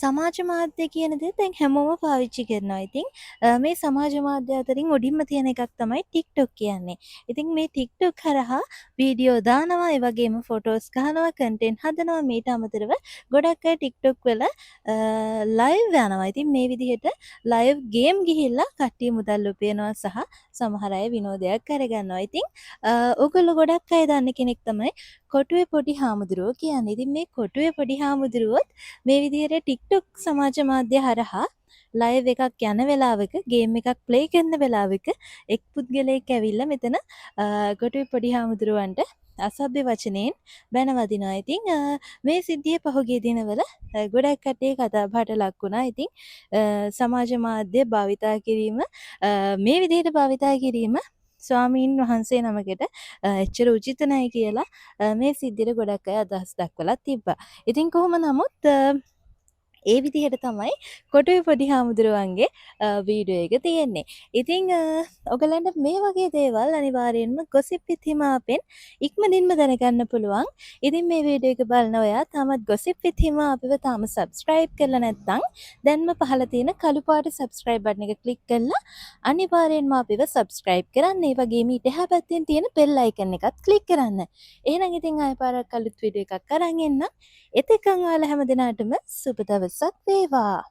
සමාජ මාධ්‍ය කියන දේ දැන් හැමෝම පාවිච්චි කරනවා. ඉතින් මේ සමාජ මාධ්‍ය අතරින් උඩින්ම තියෙන එකක් තමයි TikTok කියන්නේ. ඉතින් මේ TikTok හරහා වීඩියෝ දානවා, ඒ වගේම ෆොටෝස් ගහනවා, කන්ටෙන්ට් හදනවා. මීට අමතරව ගොඩක් අය TikTok වල ලයිව් යනවා. ඉතින් මේ විදිහට ලයිව් ගේම් ගිහිල්ලා කට්ටිය මුදල් උපයනවා සහ සමහර අය විනෝදයක් කරගන්නවා. ඉතින් ඕගොල්ලෝ ගොඩක් අය දන්න කෙනෙක් තමයි කොටුවේ පොඩි හාමුදුරුවෝ කියන්නේ. ඉතින් මේ කොටුවේ පොඩි හාමුදුරුවොත් මේ විදිහට TikTok සමාජ මාධ්‍ය හරහා ලයිව් එකක් යන වෙලාවක ගේම් එකක් ප්ලේ කරන වෙලාවක එක් පුද්ගලයෙක් ඇවිල්ලා මෙතන කොටුවේ පොඩි හාමුදුරුවන්ට අසභ්‍ය වචනයෙන් බැන වදිනවා. ඉතින් මේ සිද්ධිය පහුගිය දිනවල ගොඩක් කට්ටිය කතාබහට ලක් වුණා. ඉතින් සමාජ මාධ්‍ය භාවිතා කිරීම මේ විදිහට භාවිතා කිරීම ස්වාමීන් වහන්සේ නමකට එච්චර උචිත නැහැ කියලා මේ සිද්ධියට ගොඩක් අය අදහස් දක්වලා තිබ්බා. ඉතින් කොහොම නමුත් ඒ විදිහට තමයි කොටුවේ පොඩි හාමුදුරුවන්ගේ වීඩියෝ එක තියෙන්නේ. ඉතින් ඔයගලන්ට මේ වගේ දේවල් අනිවාර්යයෙන්ම gossip with හිමාපෙන් ඉක්මනින්ම දැනගන්න පුළුවන්. ඉතින් මේ වීඩියෝ එක බලන ඔයා තාමත් gossip with හිමා අපිව තාම subscribe කරලා නැත්නම් දැන්ම පහළ තියෙන කළු පාට subscribe button එක click කරලා අනිවාර්යයෙන්ම අපිව subscribe කරන්න. ඒ වගේම ඊට එහා පැත්තෙන් තියෙන bell icon එකත් click කරන්න. එහෙනම් ඉතින් ආයෙ පාරක් අලුත් වීඩියෝ එකක් අරන් එන්න. එතකන් ඔයාලා හැමදිනාටම සුබ දවසක් වේවා.